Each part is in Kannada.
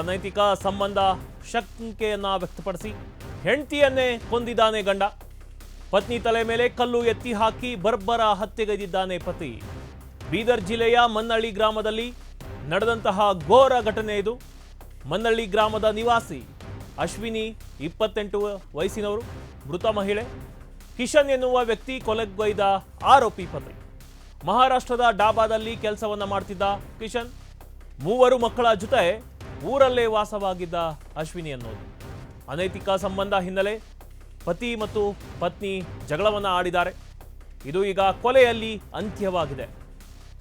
ಅನೈತಿಕ ಸಂಬಂಧ ಶಂಕೆಯನ್ನ ವ್ಯಕ್ತಪಡಿಸಿ ಹೆಂಡತಿಯನ್ನೇ ಕೊಂದಿದ್ದಾನೆ ಗಂಡ. ಪತ್ನಿ ತಲೆ ಮೇಲೆ ಕಲ್ಲು ಎತ್ತಿ ಹಾಕಿ ಬರ್ಬರ ಹತ್ಯೆಗೈದಿದ್ದಾನೆ ಪತಿ. ಬೀದರ್ ಜಿಲ್ಲೆಯ ಮನ್ನಳ್ಳಿ ಗ್ರಾಮದಲ್ಲಿ ನಡೆದಂತಹ ಘೋರ ಘಟನೆ ಇದು. ಮನ್ನಳ್ಳಿ ಗ್ರಾಮದ ನಿವಾಸಿ ಅಶ್ವಿನಿ 28 ವಯಸ್ಸಿನವರು, ಮೃತ ಮಹಿಳೆ. ಕಿಶನ್ ಎನ್ನುವ ವ್ಯಕ್ತಿ ಕೊಲೆಗೈದ ಆರೋಪಿ ಪತಿ. ಮಹಾರಾಷ್ಟ್ರದ ಡಾಬಾದಲ್ಲಿ ಕೆಲಸವನ್ನ ಮಾಡ್ತಿದ್ದ ಕಿಶನ್ 3 ಮಕ್ಕಳ ಜೊತೆ ಊರಲ್ಲೇ ವಾಸವಾಗಿದ್ದ ಅಶ್ವಿನಿ ಅನ್ನೋದು. ಅನೈತಿಕ ಸಂಬಂಧ ಹಿನ್ನೆಲೆ ಪತಿ ಮತ್ತು ಪತ್ನಿ ಜಗಳವನ್ನ ಆಡಿದ್ದಾರೆ. ಇದು ಈಗ ಕೊಲೆಯಲ್ಲಿ ಅಂತ್ಯವಾಗಿದೆ.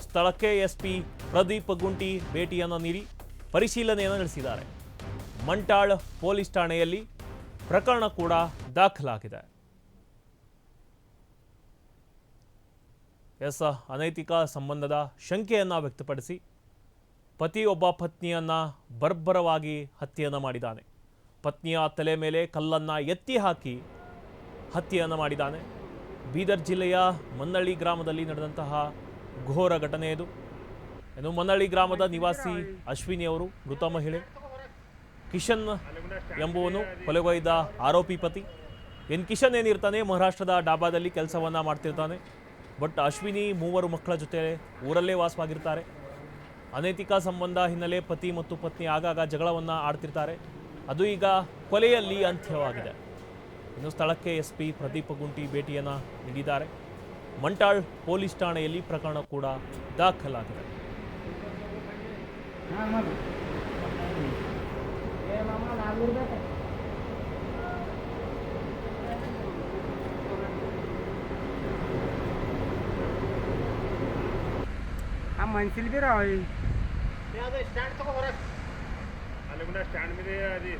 ಸ್ಥಳಕ್ಕೆ ಎಸ್ಪಿ ಪ್ರದೀಪ್ ಗುಂಟಿ ಭೇಟಿಯನ್ನು ನೀಡಿ ಪರಿಶೀಲನೆಯನ್ನು ನಡೆಸಿದ್ದಾರೆ. ಮಂಟಾಳ್ ಪೊಲೀಸ್ ಠಾಣೆಯಲ್ಲಿ ಪ್ರಕರಣ ಕೂಡ ದಾಖಲಾಗಿದೆ. ಅನೈತಿಕ ಸಂಬಂಧದ ಶಂಕೆಯನ್ನ ವ್ಯಕ್ತಪಡಿಸಿ ಪತಿಯೊಬ್ಬ ಪತ್ನಿಯನ್ನ ಬರ್ಬರವಾಗಿ ಹತ್ಯೆಯನ್ನು ಮಾಡಿದ್ದಾನೆ. ಪತ್ನಿಯ ತಲೆ ಮೇಲೆ ಕಲ್ಲನ್ನ ಎತ್ತಿ ಹಾಕಿ ಹತ್ಯೆಯನ್ನು ಮಾಡಿದ್ದಾನೆ. ಬೀದರ್ ಜಿಲ್ಲೆಯ ಮನ್ನಳ್ಳಿ ಗ್ರಾಮದಲ್ಲಿ ನಡೆದಂತಹ ಘೋರ ಘಟನೆ ಇದು. ಇನ್ನು ಮನ್ನಳ್ಳಿ ಗ್ರಾಮದ ನಿವಾಸಿ ಅಶ್ವಿನಿ ಅವರು ಮೃತ ಮಹಿಳೆ. ಕಿಶನ್ ಎಂಬುವನು ಕೊಲೆಗೈದ ಆರೋಪಿ ಪತಿ. ಕಿಶನ್ ಏನಿರ್ತಾನೆ ಮಹಾರಾಷ್ಟ್ರದ ಡಾಬಾದಲ್ಲಿ ಕೆಲಸವನ್ನ ಮಾಡ್ತಿರ್ತಾನೆ. ಬಟ್ ಅಶ್ವಿನಿ 3 ಮಕ್ಕಳ ಜೊತೆ ಊರಲ್ಲೇ ವಾಸವಾಗಿರ್ತಾರೆ. ಅನೈತಿಕ ಸಂಬಂಧ ಹಿನ್ನೆಲೆ ಪತಿ ಮತ್ತು ಪತ್ನಿ ಆಗಾಗ ಜಗಳವನ್ನು ಆಡ್ತಿರ್ತಾರೆ. ಅದು ಈಗ ಕೊಲೆಯಲ್ಲಿ ಅಂತ್ಯವಾಗಿದೆ. ಇನ್ನು ಸ್ಥಳಕ್ಕೆ ಎಸ್ಪಿ ಪ್ರದೀಪ್ ಗುಂಟಿ ಭೇಟಿಯನ್ನು ನೀಡಿದ್ದಾರೆ. ಮಂಟಾಳ್ ಪೊಲೀಸ್ ಠಾಣೆಯಲ್ಲಿ ಪ್ರಕರಣ ಕೂಡ ದಾಖಲಾಗಿದೆ. ಮನ್ಸಿಲ್ ಬಿ ರಾವ್ ಸ್ಟ್ಯಾಂಡ್ ತಗೋ ಹೊರಗೆ ಅಲ್ಲಿ ಕೂಡ ಸ್ಟ್ಯಾಂಡ್ ಮೇಲೆ ಅದಿ